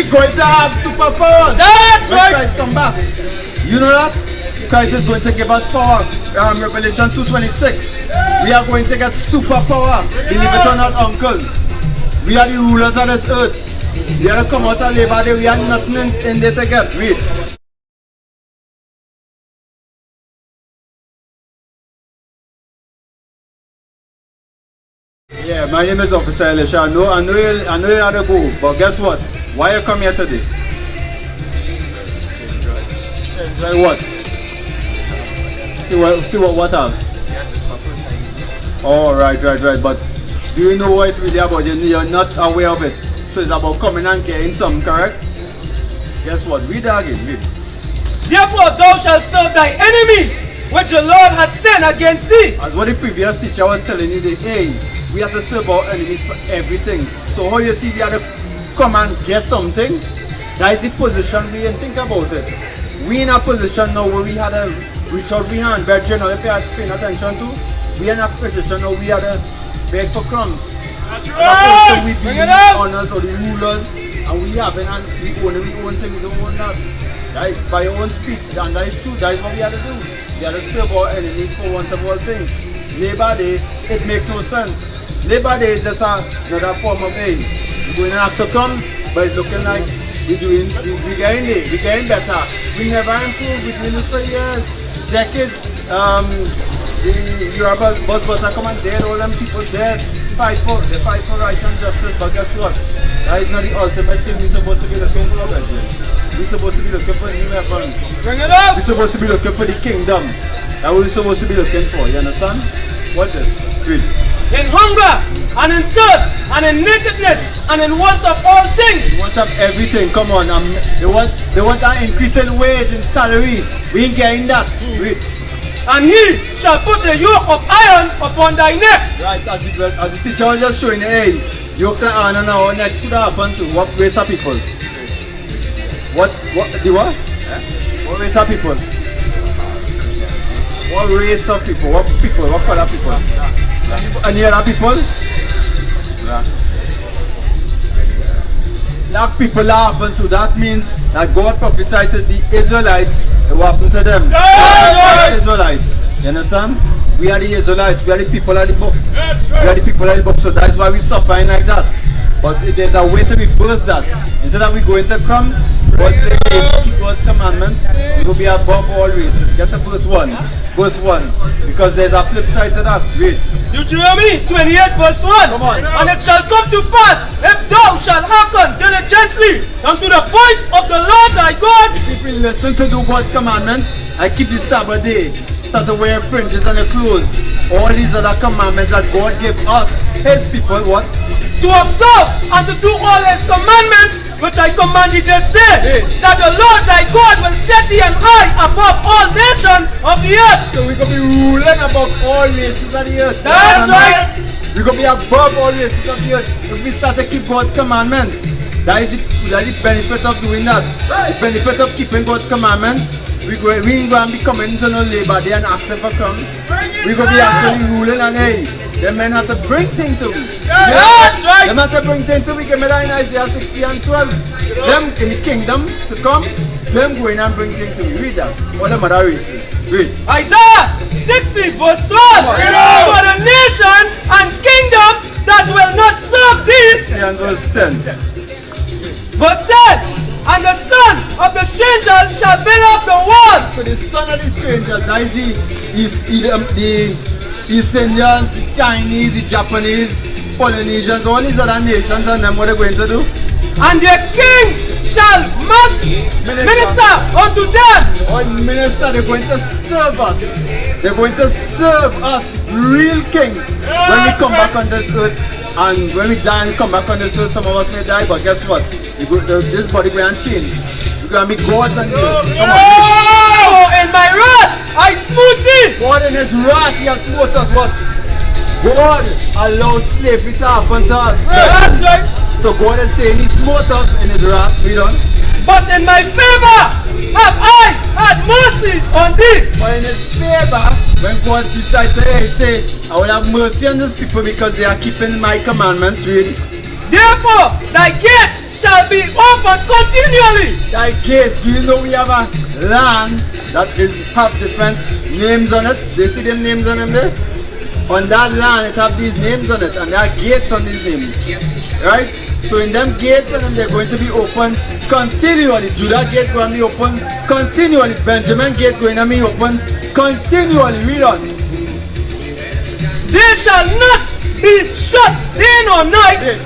We going to have superpowers. That's when right. Christ come back. You know that? Christ is going to give us power. Revelation 2:26. We are going to get superpower. Believe it or not, uncle. We are the rulers of this earth. We are to come out of Labor Day. We have nothing in there to get. Read. Yeah, my name is Officer Elisha. I know you had to go, but guess what? Why you come here today? Enjoy what? See what have? Yes, this is my first time. Oh, right. But do you know what it's really about? You're not aware of it. So it's about coming and getting some, correct? Guess what? Read that again. Read. Therefore thou shalt serve thy enemies, which the Lord hath sent against thee. As what the previous teacher was telling you, hey, we have to serve our enemies for everything. So how you see we have to come and get something? That is the position we in. Think about it. We in a position now where we had to reach out we hand, brethren, or if you are paying attention to, we are in a position now we had to beg for crumbs. That's So right. we be Bring it up. honors or the rulers, and we have it and we own thing, we don't own that. Right? By your own speech, and that is true, that is what we have to do. We have to serve our enemies for want of all things. Labor Day, it makes no sense. Labor Day is just another form of aid. We're going to ask for crumbs, but it's looking like we're getting there, we're getting better. We never improved, we're doing this for years, decades. The Yoruba bus butter come and dead, all them people dead. They fight for rights and justice, but guess what? That is not the ultimate thing we're supposed to be looking for, brethren. We're supposed to be looking for new heavens. Bring it up. We're supposed to be looking for the kingdom. That's what we're supposed to be looking for, you understand? Watch this, read. In hunger, and in thirst, and in nakedness, and in want of all things. They want up everything, come on. They want an increase in wage and salary. We ain't getting that. Read. And he shall put the yoke of iron upon thy neck. Right, as the teacher was just showing, hey, yokes of iron on our necks should happen to what race of people? What? What race of people? What race of people? What people? What color people? Any other people? Black people happen to. That means that God prophesied to the Israelites. It will happen to them. Israelites. You understand? We are the Israelites. We are the people of the book. We are the people of the book. So that's why we suffering like that. But there's a way to reverse that. Instead of we go into crumbs, God says, keep God's commandments, we will be above all races. Get to verse 1. Verse 1. Because there's a flip side to that. Read. Deuteronomy 28 verse 1. Come on. And it shall come to pass, if thou shalt hearken diligently unto the voice of the Lord thy God. If we listen to do God's commandments, I keep the Sabbath day, start to wear fringes and the clothes, all these other commandments that God gave us, His people, what? To observe and to do all His commandments which I command thee this day, that the Lord thy God will set thee an high above all nations of the earth. So we're going to be ruling above all races of the earth. That's right. We're going to be above all races of the earth if we start to keep God's commandments. That is the benefit of doing that. The benefit of keeping God's commandments. We ain't going to be coming to no Labor Day and asking for crumbs. We're going to be actually ruling, and hey, the men have to bring things to we. That's right. Them have to bring things to we. Give me that in Isaiah 60 and 12. Them in the kingdom to come, them going and bring things to we. Read that. All them other races. Read. Isaiah 60 verse 12. For the nation and kingdom that will not serve thee. And verse 10. Verse 10. And the son of the stranger shall build up the wall. So the son of the stranger, that is the East Indians, the Chinese, the Japanese, Polynesians, all these other nations, and them what they're going to do? And their king shall minister unto them. Or minister, they're going to serve us. They're going to serve us, real kings, when we come back on this earth. And when we die and come back on this earth, some of us may die, but guess what? This body going to change. We're going to be gods on the earth. Come on. Oh, in my wrath I smote thee. God in His wrath, He has smote us what? God allows slavery to happen to us. That's right. So God is saying He smote us in His wrath. We don't. But in my favor have I had mercy on thee. But in His favor, when God decides to say, I will have mercy on these people because they are keeping my commandments, read. Therefore thy gates shall be open continually. Thy gates, do you know we have a land that have different names on it? Do you see them names on them there? On that land it have these names on it, and there are gates on these names. Right? So in them gates and them they're going to be open continually. Judah gate going to be open continually. Benjamin gate going to be open continually. Read on. They shall not be shut day nor night,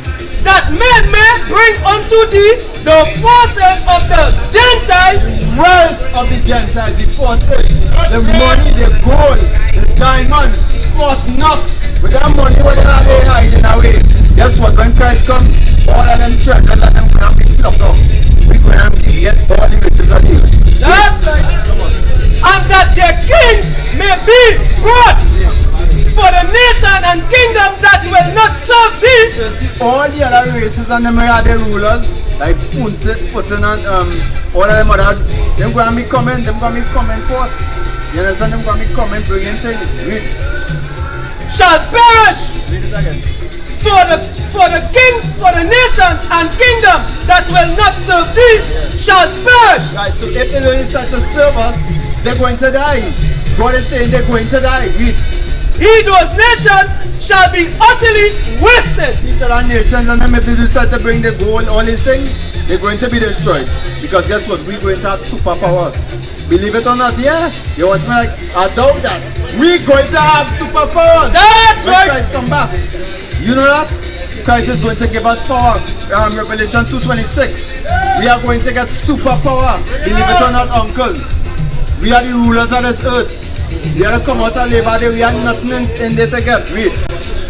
that men may bring unto thee the forces of the Gentiles. Wealth of the Gentiles, the forces, the money, the gold, the diamond, Fort Knox. With that money, what are they hiding away? Guess what? When Christ comes, all of them treasures and them going to be plucked out. We're going to get all the riches of the earth. That's right. And that their kings may be brought for the nation and kingdom that will not serve thee. So see, all the other races and them are the rulers, like Putin and all of them are them going to be coming forth. You understand? Them going to be coming bringing things. Read. Shall perish. Read it again. For the nation and kingdom that will not serve thee shall perish. Right, so if they don't start to serve us, they're going to die. God is saying they're going to die. Read. Those nations shall be utterly wasted. These are our nations, and them if they decide to bring the gold, all these things, they're going to be destroyed. Because guess what? We're going to have superpowers. Believe it or not, yeah? You watch me like, I doubt that. We're going to have superpowers. That's when right. Christ come back. You know that? Christ is going to give us power. Revelation 2:26. We are going to get superpower. Believe it or not, uncle. We are the rulers of this earth. We are to come out of labor day. We are nothing in there to get. Read.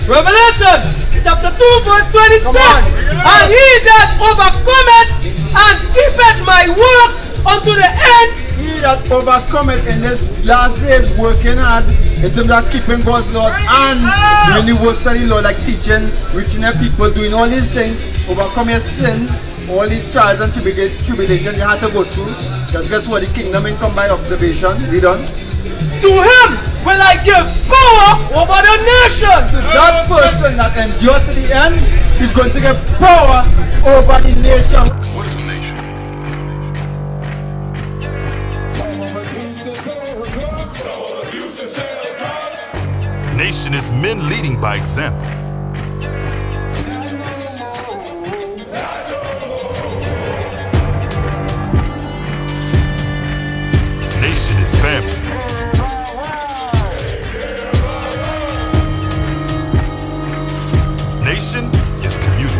Revelation chapter 2 verse 26. And he that overcometh and keepeth my works unto the end. He that overcometh in this last days working hard in terms of keeping God's laws and doing the works of the Lord, like teaching, reaching the people, doing all these things, overcome your sins, all these trials and tribulations you had to go through. Because guess what? The kingdom ain't come by observation. Read on. To him will I give power over the nation. To that person that endure to the end is going to get power over the nation. What is a nation? Nation is men leading by example. Nation is family. Nation is community.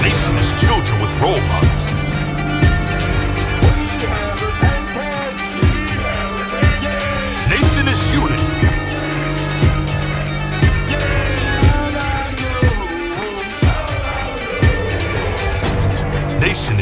Nation is children with role models. Nation is unity. Nation